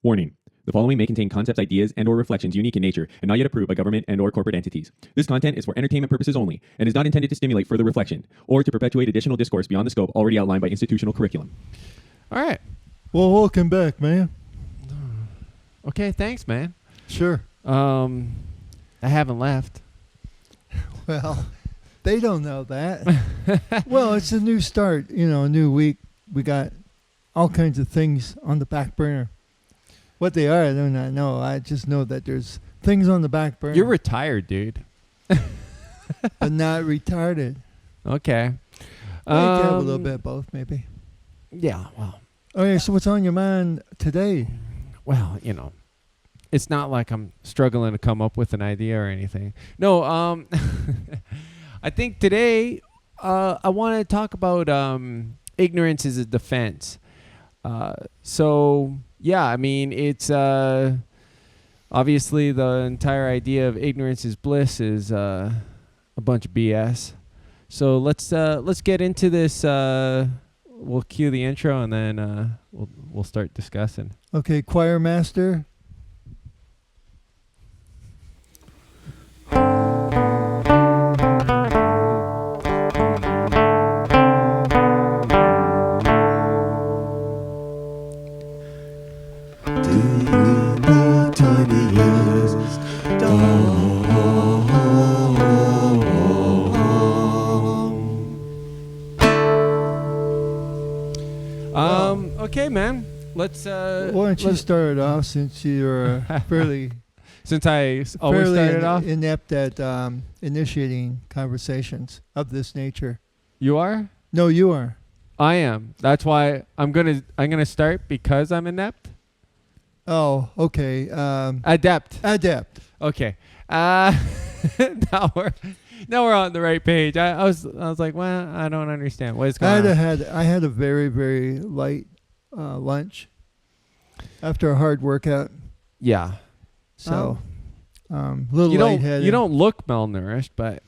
Warning. The following may contain concepts, ideas, and/or reflections unique in nature and not yet approved by government and/or corporate entities. This content is for entertainment purposes only and is not intended to stimulate further reflection or to perpetuate additional discourse beyond the scope already outlined by institutional curriculum. All right. Well, welcome back, man. Okay, thanks, man. Sure. I haven't left. Well, they don't know that. Well, it's a new start, a new week. We got all kinds of things on the back burner. What they are, I do not know. I just know that there's things on the back burner. You're retired, dude. But not retarded. Okay. You can have a little bit of both, maybe. Yeah, well. Okay, so what's on your mind today? Well, it's not like I'm struggling to come up with an idea or anything. No, I think today I want to talk about ignorance as a defense. Yeah, I mean, it's obviously the entire idea of ignorance is bliss is a bunch of BS. So let's get into this. We'll cue the intro and then we'll start discussing. Okay, choir master. Okay, man. Let's. Why don't you start it off since you're fairly. Since I always started off inept at initiating conversations of this nature. You are? No, you are. I am. That's why I'm gonna start because I'm inept. Oh, okay. Adept. Okay. Now we're on the right page. I was like, well, I don't understand what is going on. I had a very, very light lunch after a hard workout. Yeah. So a little lightheaded. You don't look malnourished, but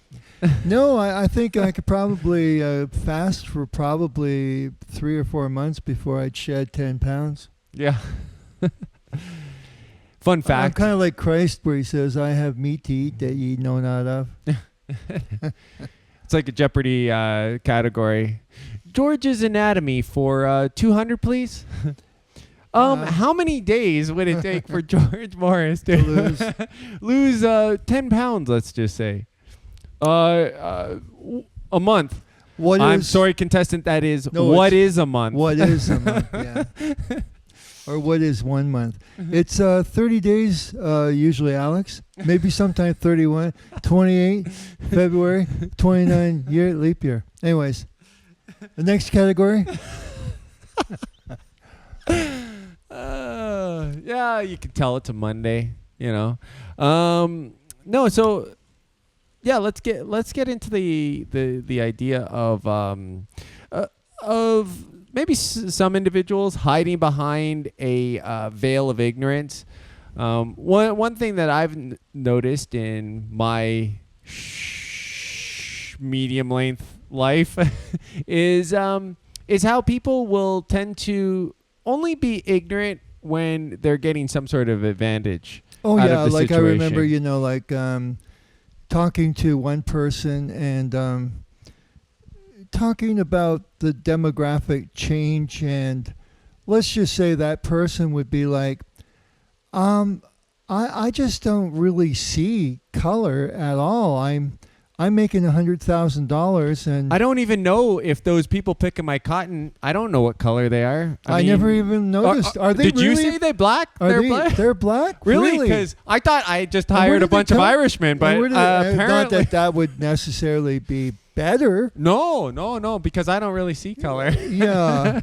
no, I think I could probably fast for probably 3 or 4 months before I'd shed 10 pounds. Yeah. Fun fact. I'm kind of like Christ where he says, I have meat to eat that ye know not of. It's like a Jeopardy category. George's anatomy for 200, please. How many days would it take for George Morris to lose 10 pounds, let's just say? A month. I'm sorry, contestant, that is. No, what is a month? What is a month, yeah. Or what is 1 month? It's 30 days, usually, Alex. Maybe sometime 31, 28, February, 29, leap year. Anyways, the next category. Yeah, you can tell it's a Monday, No, so yeah, let's get into the idea of maybe some individuals hiding behind a veil of ignorance. One thing that I've noticed in my medium length life is how people will tend to only be ignorant when they're getting some sort of advantage. Oh out yeah, of the like situation. I remember, talking to one person and talking about the demographic change, and let's just say that person would be like, I just don't really see color at all. I'm making $100,000 and I don't even know if those people picking my cotton, I don't know what color they are. I mean, never even noticed. Are they did really? You say they're black? They're black? They're black? Really? Because I thought I just hired a bunch of Irishmen, but apparently... Not that would necessarily be better. No, because I don't really see color. Yeah.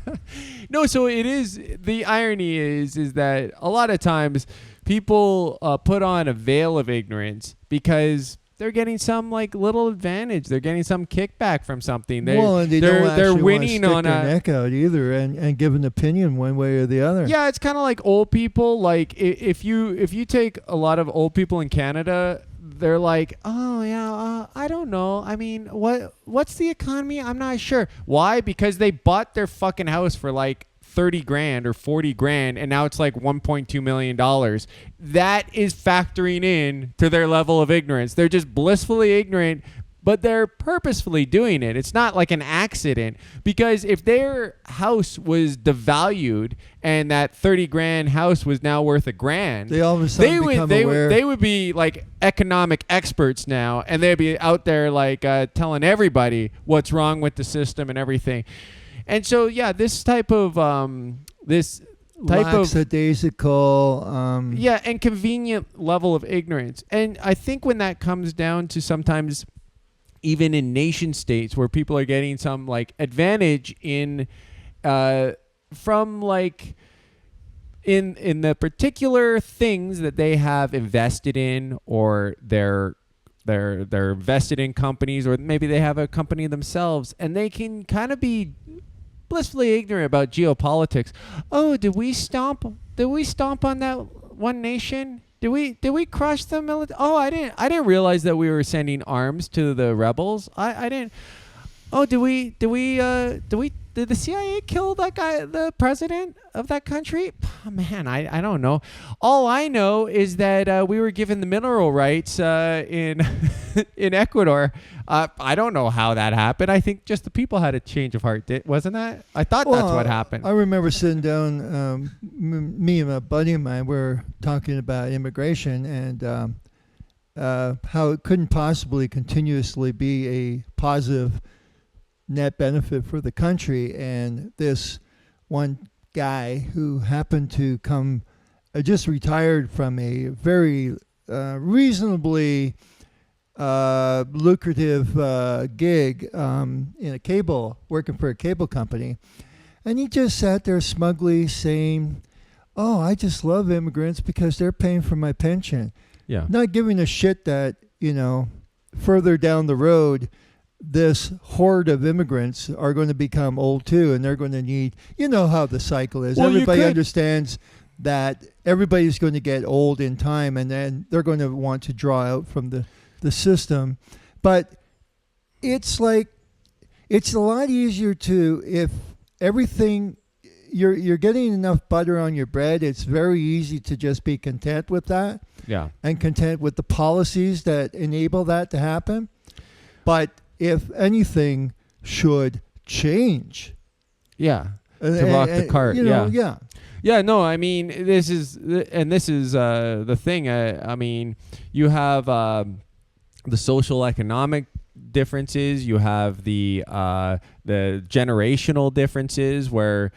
No, so it is, the irony is that a lot of times people put on a veil of ignorance because they're getting some like little advantage. They're getting some kickback from something. And they're winning on their neck out either and give an opinion one way or the other. Yeah, it's kind of like old people. Like if you take a lot of old people in Canada, they're like, oh yeah, I don't know. I mean, what's the economy? I'm not sure. Why? Because they bought their fucking house for like 30 grand or 40 grand, and now it's like $1.2 million. That is factoring in to their level of ignorance. They're just blissfully ignorant, but they're purposefully doing it. It's not like an accident, because if their house was devalued and that 30 grand house was now worth $1,000, they all of a sudden become aware. They would be like economic experts now, and they'd be out there like telling everybody what's wrong with the system and everything. And so, yeah, this type of lackadaisical, and convenient level of ignorance. And I think when that comes down to sometimes even in nation states where people are getting some like advantage in from like in the particular things that they have invested in, or they're invested in companies, or maybe they have a company themselves, and they can kind of be blissfully ignorant about geopolitics. Oh, did we stomp on that one nation? Did we crush the military? Oh, I didn't realize that we were sending arms to the rebels. I didn't. Oh, did the CIA kill that guy, the president of that country? Oh, man, I don't know. All I know is that we were given the mineral rights in in Ecuador. I don't know how that happened. I think just the people had a change of heart. Wasn't that? I thought that's what happened. I remember sitting down, me and a buddy of mine were talking about immigration and how it couldn't possibly continuously be a positive net benefit for the country. And this one guy who happened to come, just retired from a very reasonably lucrative gig working for a cable company, and he just sat there smugly saying, "Oh, I just love immigrants because they're paying for my pension." Yeah, not giving a shit that further down the road, this horde of immigrants are going to become old too, and they're going to need, how the cycle is. Well, everybody understands that everybody's going to get old in time, and then they're going to want to draw out from the system. But it's like, it's a lot easier to, if everything, you're getting enough butter on your bread, it's very easy to just be content with that. Yeah. And content with the policies that enable that to happen. But if anything should change. Yeah. To rock the cart. Yeah. Yeah, no, I mean, this is the thing. I mean, you have the social economic differences. You have the generational differences where,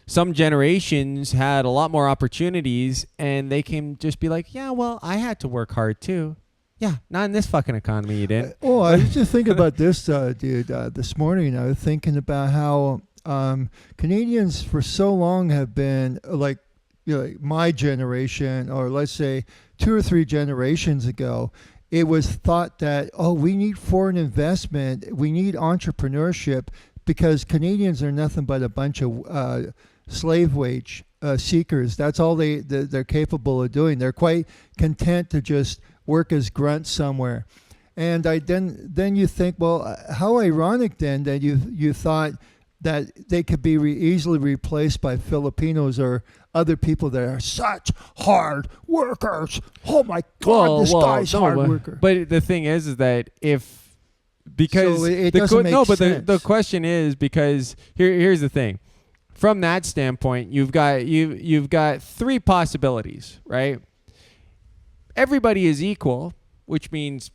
some generations had a lot more opportunities, and they can just be like, yeah, well, I had to work hard too. Yeah, not in this fucking economy, you didn't. I was just thinking about this, dude. This morning, I was thinking about how Canadians for so long have been like my generation, or let's say 2 or 3 generations ago, it was thought that, we need foreign investment, we need entrepreneurship, because Canadians are nothing but a bunch of slave wage seekers. That's all they're capable of doing. They're quite content to just work as grunts somewhere. And then you think, well, how ironic then that you thought that they could be easily replaced by Filipinos or other people that are such hard workers. Oh my God, this guy's hard worker. But the thing is that because so it doesn't make sense. The question is, because here's the thing. From that standpoint, you've got 3 possibilities, right? Everybody is equal, which means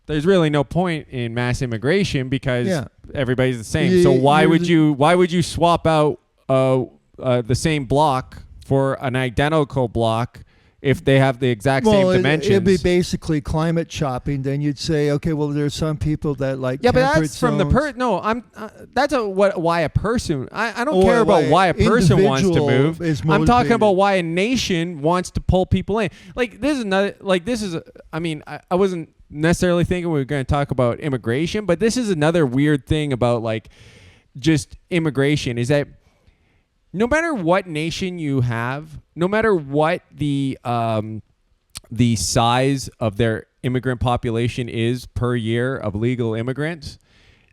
there's really no point in mass immigration because everybody's the same. So why would you swap out the same block for an identical block if they have the exact same dimensions? It'd be basically climate shopping. Then you'd say, okay, well, there's some people that like but that's from the person. No, that's why a person. I don't care about why a person wants to move. I'm talking about why a nation wants to pull people in. I wasn't necessarily thinking we were going to talk about immigration, but this is another weird thing about just immigration, is that no matter what nation you have, no matter what the size of their immigrant population is per year of legal immigrants,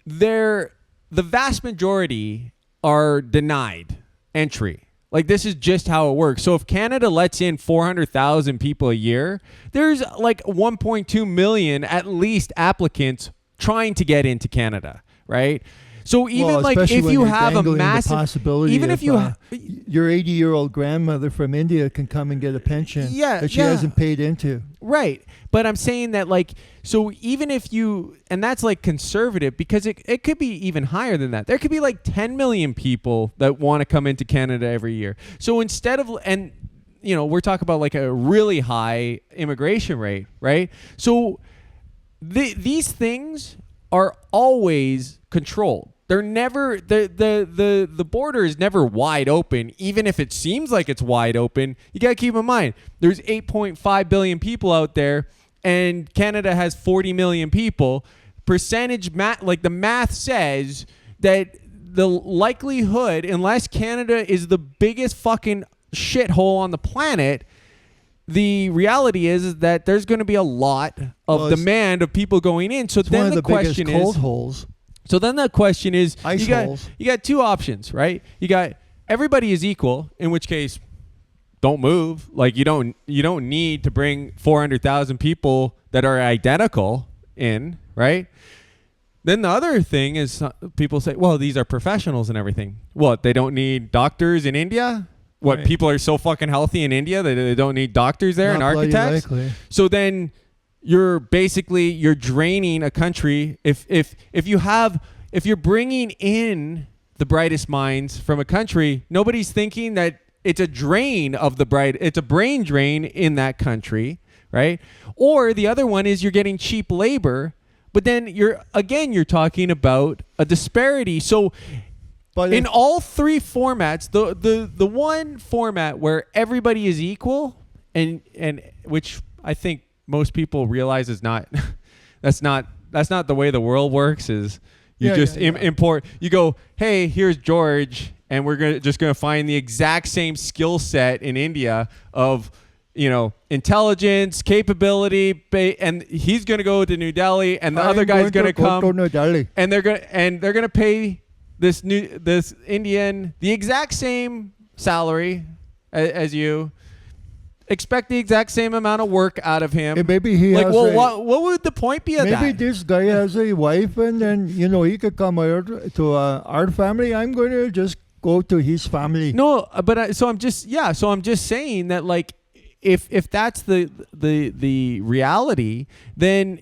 the vast majority are denied entry. Like, this is just how it works. So if Canada lets in 400,000 people a year, there's like 1.2 million at least applicants trying to get into Canada, right? So even like if you have a massive possibility, even if you your 80-year-old grandmother from India can come and get a pension that she hasn't paid into. Right. But I'm saying that, like, so even if you, and that's like conservative, because it could be even higher than that. There could be like 10 million people that want to come into Canada every year. So instead of, and you know, we're talking about like a really high immigration rate, right? So these things are always controlled. They're never, the border is never wide open, even if it seems like it's wide open. You got to keep in mind, there's 8.5 billion people out there, and Canada has 40 million people. Like the math says that the likelihood, unless Canada is the biggest fucking shithole on the planet, the reality is that there's going to be a lot of demand of people going in. So then the question is, cold holes. So then the question is, holes. You got two options, right? You got everybody is equal, in which case, don't move. Like you don't need to bring 400,000 people that are identical in, right? Then the other thing is people say, well, these are professionals and everything. What, they don't need doctors in India? What, right. People are so fucking healthy in India that they don't need doctors there and architects? So then you're draining a country. If you're bringing in the brightest minds from a country, nobody's thinking that it's a drain of it's a brain drain in that country, right? Or the other one is you're getting cheap labor, but then you're talking about a disparity. So but in all three formats, the one format where everybody is equal and which I think most people realize is not that's not the way the world works, is you import, you go, hey, here's George, and we're just gonna find the exact same skill set in India of, you know, intelligence, capability, and he's gonna go to New Delhi, and the other guy's gonna come to New Delhi, and they're gonna pay this Indian the exact same salary as you. Expect the exact same amount of work out of him. And maybe he has what would the point be of that? Maybe this guy has a wife, and then, you know, he could come here to our family. I'm going to just go to his family. No, but I'm just saying that, like, if that's the reality, then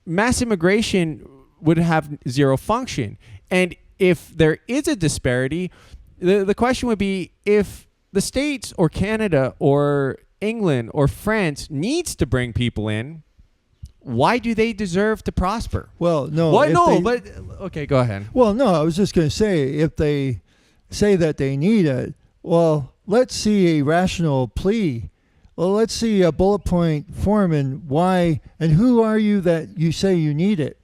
mass immigration would have zero function. And if there is a disparity, the question would be, if the States or Canada or England or France needs to bring people in, why do they deserve to prosper? Well, no. But okay, go ahead. Well, no, I was just going to say, if they say that they need it, well, let's see a rational plea. Well, let's see a bullet point form, and why, and who are you that you say you need it?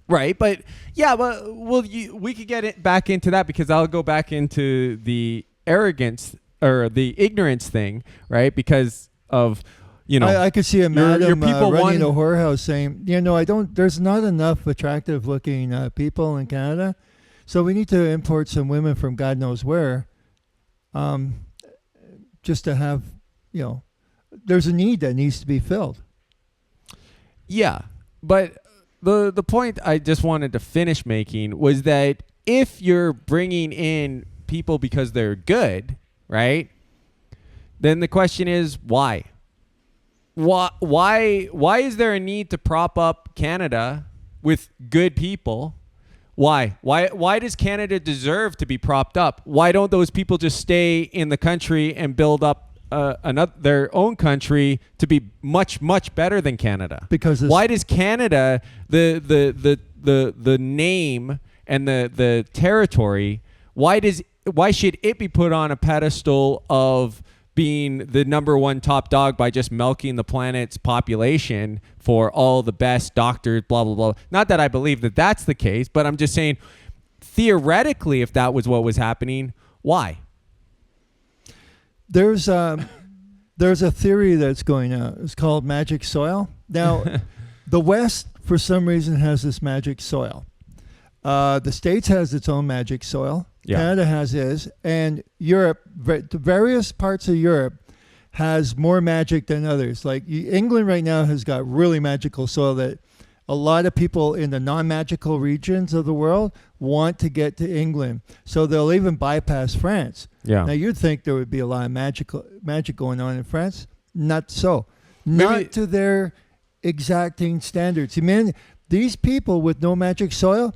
Right, but we could get it back into that, because I'll go back into the arrogance or the ignorance thing, right? Because of, you know, I could see a madam running a whorehouse saying, you know, there's not enough attractive looking people in Canada, so we need to import some women from God knows where, just to have, you know, there's a need that needs to be filled. Yeah, but the point I just wanted to finish making was that if you're bringing in people because they're good, right? Then the question is, why? Why is there a need to prop up Canada with good people? Why does Canada deserve to be propped up? Why don't those people just stay in the country and build up their own country to be much, much better than Canada? Because why does Canada, the name and the territory, why should it be put on a pedestal of being the number one top dog by just milking the planet's population for all the best doctors, blah, blah, blah? Not that I believe that that's the case, but I'm just saying, theoretically, if that was what was happening, why? There's a theory that's going out. It's called magic soil. Now, the West, for some reason, has this magic soil. The States has its own magic soil. Yeah. Canada has his, and Europe, the various parts of Europe has more magic than others. Like England right now has got really magical soil that a lot of people in the non-magical regions of the world want to get to England. So they'll even bypass France. Yeah. Now you'd think there would be a lot of magic going on in France. Not so. Not to their exacting standards. Man, these people with no magic soil,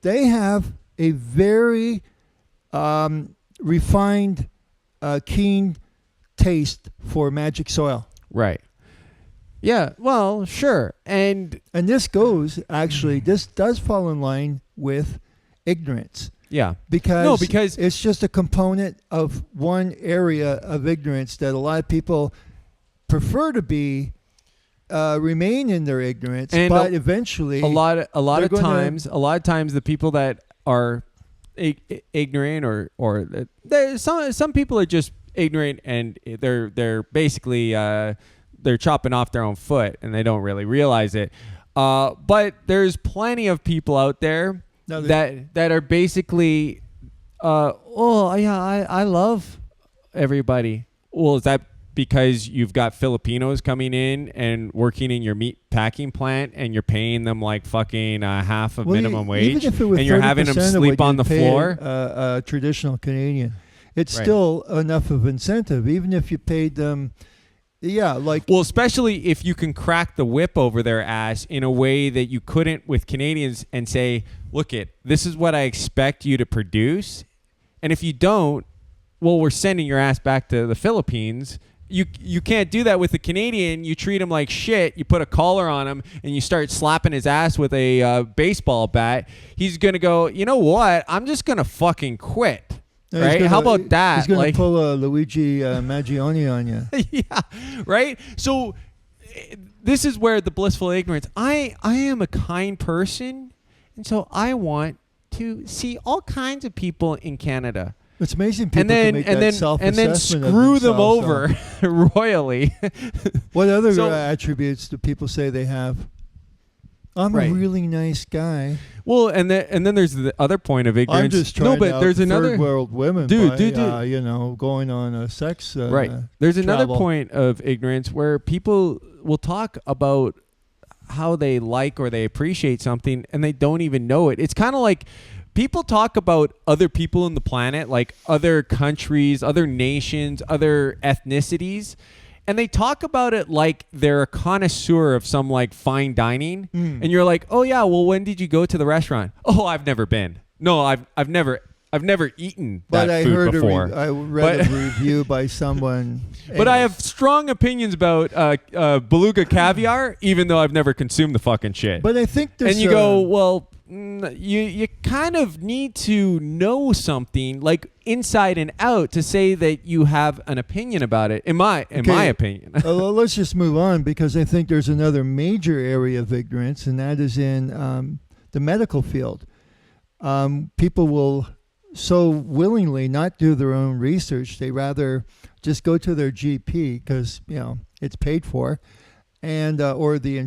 they have a very refined, keen taste for magic soil. Right. Yeah, well, sure. And this does fall in line with ignorance. Yeah. Because it's just a component of one area of ignorance that a lot of people prefer to be remain in their ignorance, and but eventually a lot of times the people that are ignorant or some people are just ignorant and they're basically they're chopping off their own foot and they don't really realize it. But there's plenty of people out there that are basically, I love everybody. Well, is that because you've got Filipinos coming in and working in your meat packing plant and you're paying them like fucking half of minimum wage and you're having them sleep on the floor? A traditional Canadian, it's still enough of incentive, even if you paid them. Yeah, well, especially if you can crack the whip over their ass in a way that you couldn't with Canadians and say, look, this is what I expect you to produce. And if you don't, well, we're sending your ass back to the Philippines. You can't do that with the Canadian. You treat him like shit. You put a collar on him and you start slapping his ass with a baseball bat. He's going to go, you know what? I'm just going to fucking quit. No, right? How about that? He's going to pull a Luigi Maggioni on you. Yeah, right? So this is where the blissful ignorance. I am a kind person, and so I want to see all kinds of people in Canada. It's amazing people can make that self-assessment and then screw them over royally. What other attributes do people say they have? I'm a really nice guy. Well, and then there's the other point of ignorance. I'm just trying to there's another third world women, dude. Going on a sex There's another point of ignorance where people will talk about how they like or they appreciate something and they don't even know it. It's kind of like people talk about other people on the planet, like other countries, other nations, other ethnicities. And they talk about it like they're a connoisseur of some like fine dining. And you're like, oh yeah, well, when did you go to the restaurant? Oh, I've never been. No, I've never eaten that food before. I read a review by someone. But I have strong opinions about beluga caviar, even though I've never consumed the fucking shit. But I think there's... And you go, well, you kind of need to know something like inside and out to say that you have an opinion about it. In my opinion. Let's just move on, because I think there's another major area of ignorance, and that is in the medical field. People will so willingly not do their own research. They rather just go to their GP because it's paid for, and or the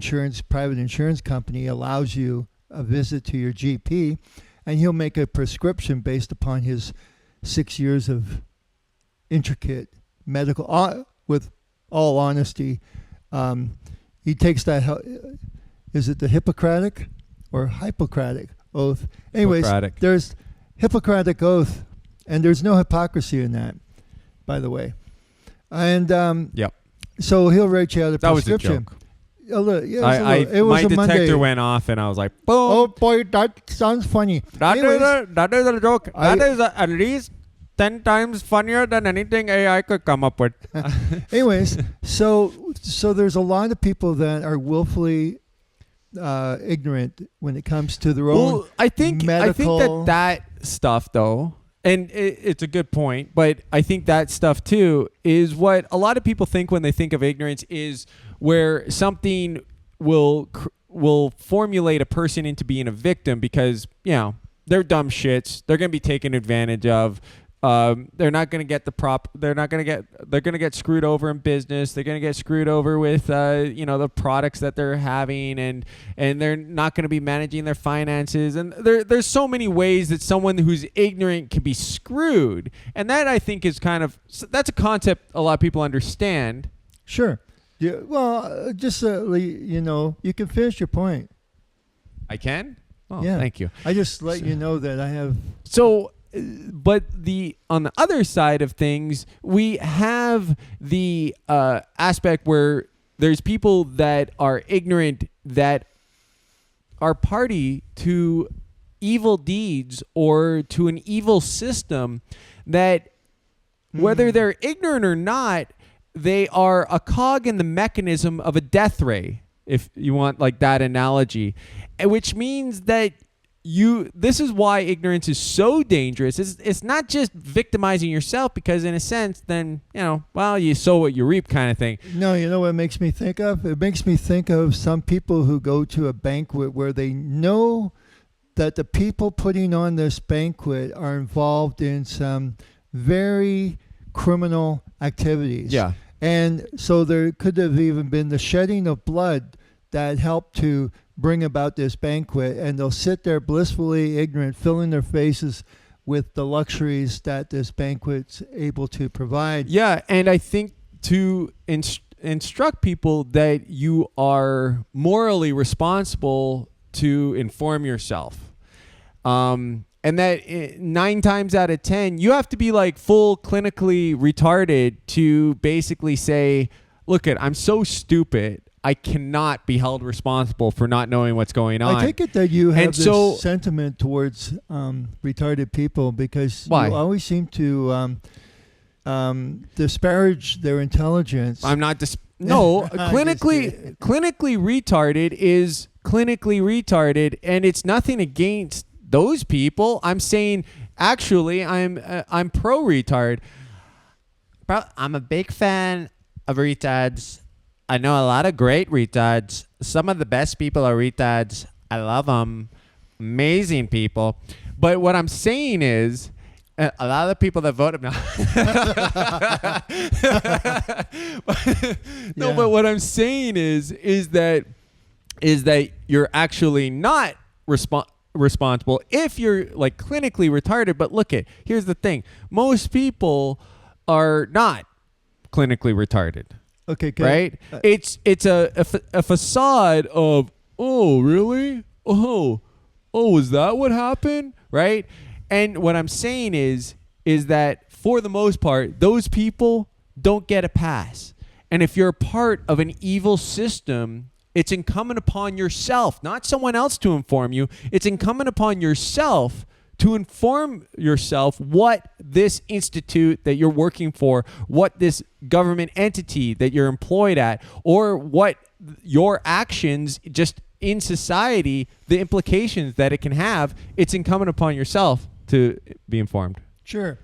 private insurance company allows you a visit to your GP, and he'll make a prescription based upon his 6 years of intricate medical. With all honesty, he takes that. Is it the Hippocratic or Hippocratic oath? Anyways, there's Hippocratic oath, and there's no hypocrisy in that, by the way. And yep. So he'll write you out a prescription. That was a joke. It was my a detector Monday. went off, and I was like, boom. Oh boy, that sounds funny. That is a joke. That is at least 10 times funnier than anything AI could come up with. Anyways, so there's a lot of people that are willfully ignorant when it comes to their own medical. I think that stuff, though, and it's a good point, but I think that stuff too is what a lot of people think when they think of ignorance, is where something will formulate a person into being a victim because they're dumb shits, they're going to be taken advantage of, they're not going to get they're going to get screwed over in business. They're going to get screwed over with, the products that they're having, and they're not going to be managing their finances. And there's so many ways that someone who's ignorant can be screwed. And that, I think, is that's a concept a lot of people understand. Sure. Yeah. Well, just, you can finish your point. I can? Oh, yeah. Thank you. I just let you know that I have. So, but on the other side of things, we have the aspect where there's people that are ignorant that are party to evil deeds or to an evil system that, whether they're ignorant or not, they are a cog in the mechanism of a death ray, if you want like that analogy, which means that this is why ignorance is so dangerous. It's not just victimizing yourself, because in a sense, then, you sow what you reap kind of thing. No, you know what it makes me think of? It makes me think of some people who go to a banquet where they know that the people putting on this banquet are involved in some very criminal activities. Yeah. And so there could have even been the shedding of blood that helped to bring about this banquet, and they'll sit there blissfully ignorant, filling their faces with the luxuries that this banquet's able to provide. Yeah, and I think to instruct people that you are morally responsible to inform yourself. And that 9 times out of 10, you have to be like full clinically retarded to basically say, look, I'm so stupid, I cannot be held responsible for not knowing what's going on. I take it that you have this sentiment towards retarded people because why? You always seem to disparage their intelligence. I'm not no, clinically retarded is clinically retarded, and it's nothing against those people. I'm saying, actually, I'm pro retard. Bro, I'm a big fan of retards. I know a lot of great retards. Some of the best people are retards. I love them. Amazing people. But what I'm saying is, a lot of the people that voted no. No, but what I'm saying is that you're actually not responsible if you're like clinically retarded. But here's the thing: most people are not clinically retarded. Okay, good. Right? It's a facade of, oh, really? Oh, is that what happened? Right? And what I'm saying is that for the most part, those people don't get a pass. And if you're a part of an evil system, it's incumbent upon yourself, not someone else to inform you. It's incumbent upon yourself to inform yourself what this institute that you're working for, what this government entity that you're employed at, or what your actions just in society, the implications that it can have, it's incumbent upon yourself to be informed. Sure.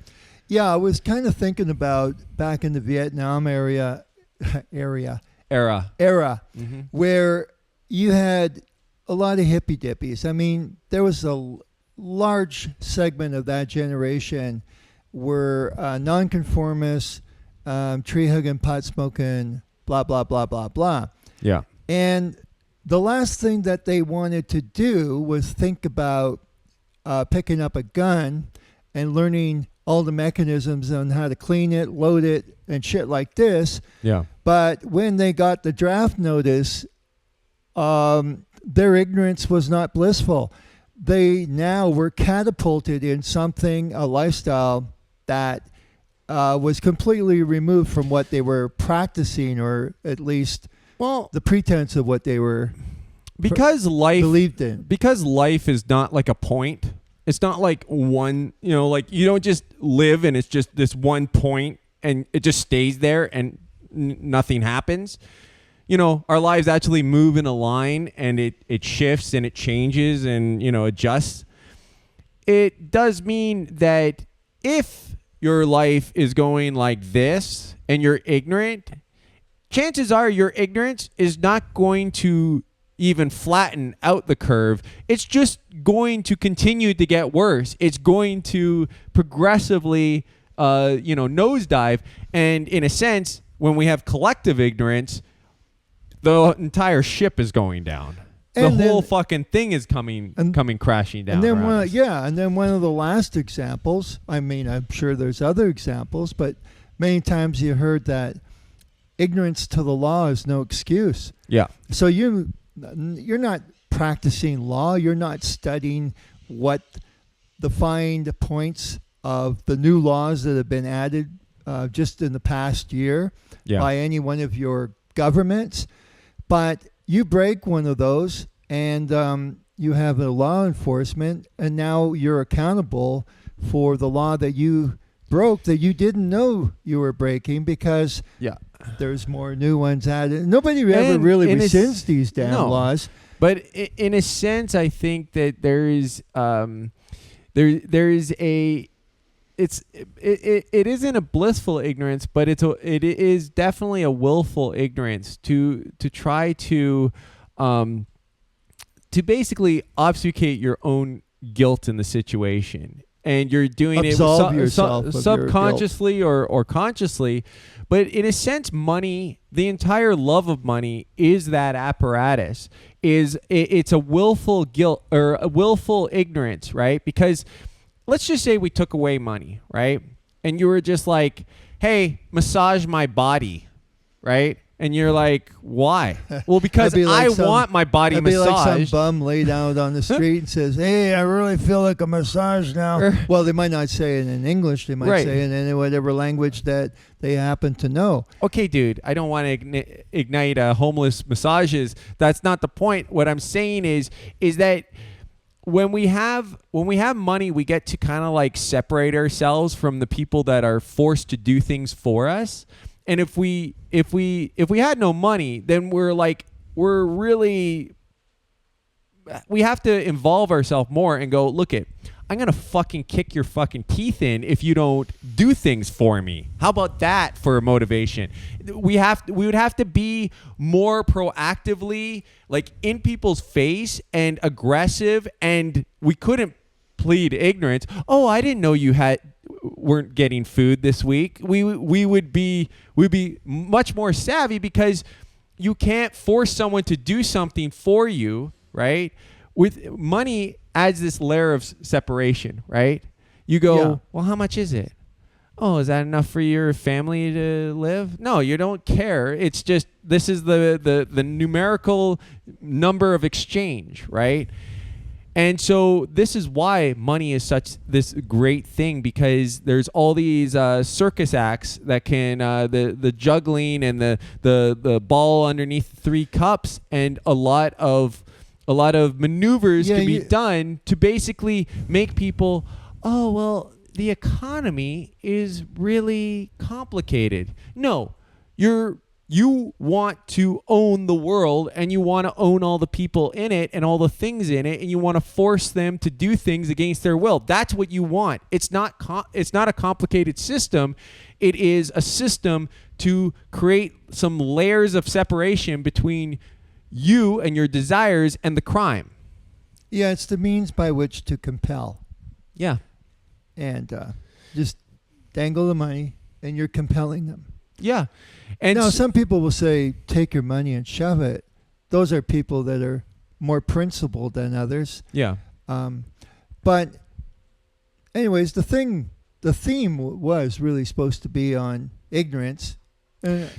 Yeah, I was kind of thinking about back in the Vietnam era, Mm-hmm. where you had a lot of hippy dippies. I mean, there was a large segment of that generation were nonconformists, tree hugging, pot smoking, blah, blah, blah, blah, blah. Yeah. And the last thing that they wanted to do was think about picking up a gun and learning all the mechanisms on how to clean it, load it, and shit like this. Yeah. But when they got the draft notice, their ignorance was not blissful. They now were catapulted in a lifestyle that was completely removed from what they were practicing, or at least the pretense of what they were believed in. Because life is not like a point. It's not like one, like you don't just live and it's just this one point and it just stays there and nothing happens. Our lives actually move in a line, and it shifts and it changes and, adjusts. It does mean that if your life is going like this and you're ignorant, chances are your ignorance is not going to even flatten out the curve. It's just going to continue to get worse. It's going to progressively, nosedive. And in a sense, when we have collective ignorance, the entire ship is going down. And the whole then, fucking thing is coming crashing down. And then around us. and then one of the last examples, I mean, I'm sure there's other examples, but many times you heard that ignorance to the law is no excuse. Yeah. So you're not practicing law. You're not studying what the fine points of the new laws that have been added just in the past year by any one of your governments. But you break one of those and you have a law enforcement, and now you're accountable for the law that you broke that you didn't know you were breaking because there's more new ones added. Nobody ever really rescinds these damn laws. But in a sense, I think that there is it isn't a blissful ignorance, but it is definitely a willful ignorance to try to basically obfuscate your own guilt in the situation. And you're doing Absolve yourself of subconsciously or consciously. But in a sense, money, the entire love of money is that apparatus. It's a willful guilt or a willful ignorance, right? Because let's just say we took away money, right? And you were just like, hey, massage my body, right? And you're like, why? Well, because I want my body massaged. It'd be like some bum laid out on the street and says, hey, I really feel like a massage now. Well, they might not say it in English. They might say it in whatever language that they happen to know. Okay, dude, I don't want to ignite homeless massages. That's not the point. What I'm saying is that when we have money, we get to kind of like separate ourselves from the people that are forced to do things for us. And if we had no money, then we have to involve ourselves more and go, look it, I'm going to fucking kick your fucking teeth in if you don't do things for me. How about that for a motivation? We would have to be more proactively like in people's face and aggressive, and we couldn't plead ignorance. Oh, I didn't know you weren't getting food this week. We'd be much more savvy because you can't force someone to do something for you, right? With money adds this layer of separation, right? You go, well, how much is it? Oh, is that enough for your family to live? No, you don't care. It's just this is the numerical number of exchange, right? And so this is why money is such this great thing, because there's all these circus acts that can the juggling and the ball underneath 3 cups, and a lot of maneuvers can be done to basically make people, oh, well, the economy is really complicated. No, you want to own the world, and you want to own all the people in it and all the things in it, and you want to force them to do things against their will. That's what you want. It's not a complicated system. It is a system to create some layers of separation between you and your desires and the crime. Yeah, it's the means by which to compel. Yeah. And just dangle the money, and you're compelling them. Yeah. And now, some people will say, take your money and shove it. Those are people that are more principled than others. Yeah. But anyways, the theme was really supposed to be on ignorance.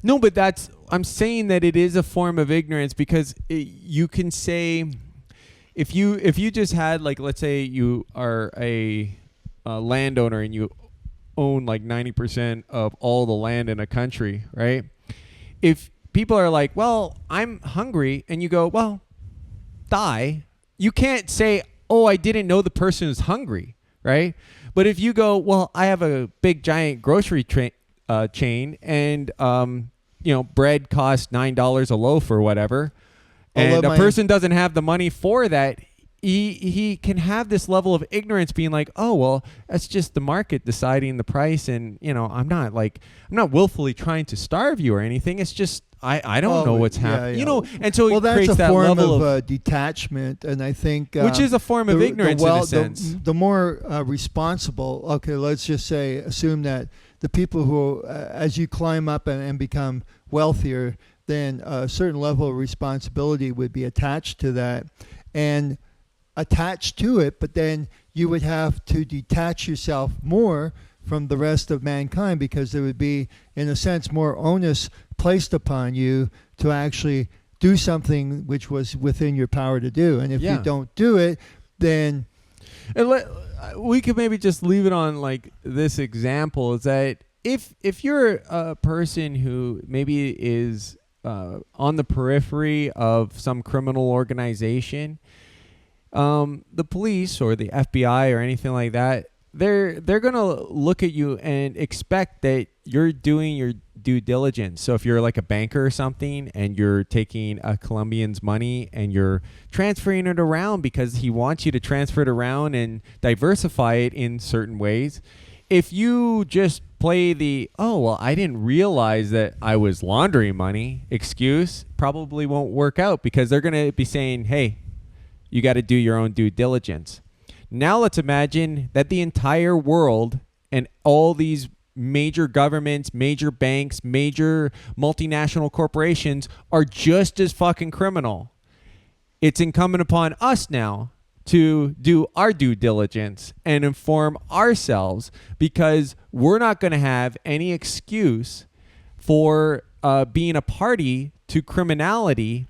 No, but I'm saying that it is a form of ignorance, because you can say, if you just had, like, let's say you are a landowner and you own like 90% of all the land in a country, right? If people are like, well, I'm hungry, and you go, well, die, you can't say, oh, I didn't know the person is hungry, right? But if you go, well, I have a big giant grocery chain, and bread costs $9 a loaf or whatever, and a person doesn't have the money for that, he can have this level of ignorance, being like, oh well, that's just the market deciding the price, and I'm not willfully trying to starve you or anything. It's just I don't know what's happening, and so he that's creates a that form level of detachment, and I think which is a form of ignorance in a sense. The more responsible. Okay, let's just assume that the people who, as you climb up and become wealthier, then a certain level of responsibility would be attached to that, and attached to it, but then you would have to detach yourself more from the rest of mankind, because there would be, in a sense, more onus placed upon you to actually do something which was within your power to do. And if you don't do it, then... we could maybe just leave it on like this example, is that if you're a person who maybe is on the periphery of some criminal organization, the police or the FBI or anything like that, they're gonna look at you and expect that you're doing your due diligence. So if you're like a banker or something and you're taking a Colombian's money and you're transferring it around because he wants you to transfer it around and diversify it in certain ways, if you just play the, oh, well, I didn't realize that I was laundering money excuse, probably won't work out, because they're going to be saying, hey, you got to do your own due diligence. Now let's imagine that the entire world and all these major governments, major banks, major multinational corporations are just as fucking criminal. It's incumbent upon us now to do our due diligence and inform ourselves, because we're not going to have any excuse for being a party to criminality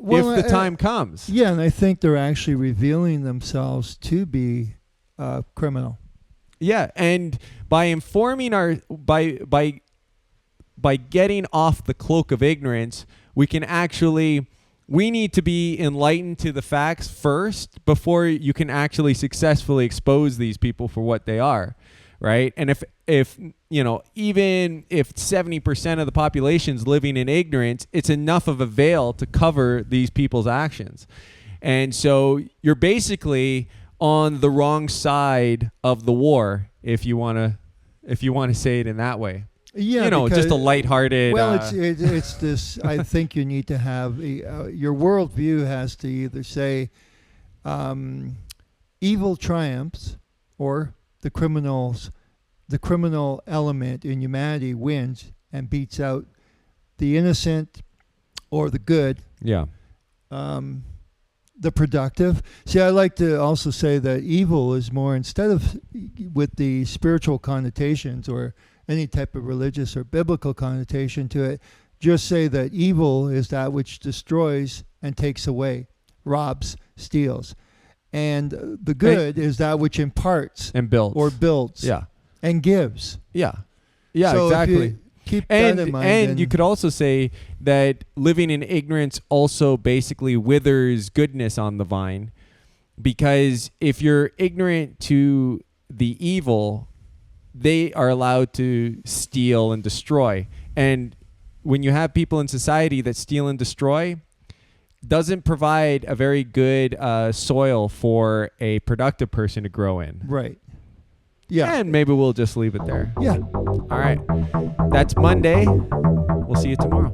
if the time comes. Yeah, and I think they're actually revealing themselves to be criminal. Yeah, and by informing by getting off the cloak of ignorance, we need to be enlightened to the facts first before you can actually successfully expose these people for what they are, right? And if even if 70% of the population's living in ignorance, it's enough of a veil to cover these people's actions. And so you're basically on the wrong side of the war, if you want to say it in that way. Yeah, just a lighthearted. Well, it's this. I think you need to have your worldview has to either say evil triumphs, or the criminal element in humanity wins and beats out the innocent or the good. Yeah. The productive. See, I like to also say that evil is more, instead of with the spiritual connotations or any type of religious or biblical connotation to it, just say that evil is that which destroys and takes away, robs, steals. And the good is that which imparts and builds. Or builds. Yeah. And gives. Yeah. Yeah, so exactly. Keep that in mind. And you could also say that living in ignorance also basically withers goodness on the vine, because if you're ignorant to the evil, they are allowed to steal and destroy. And when you have people in society that steal and destroy, doesn't provide a very good soil for a productive person to grow in. Right. Yeah. And maybe we'll just leave it there. Yeah. All right. That's Monday. We'll see you tomorrow.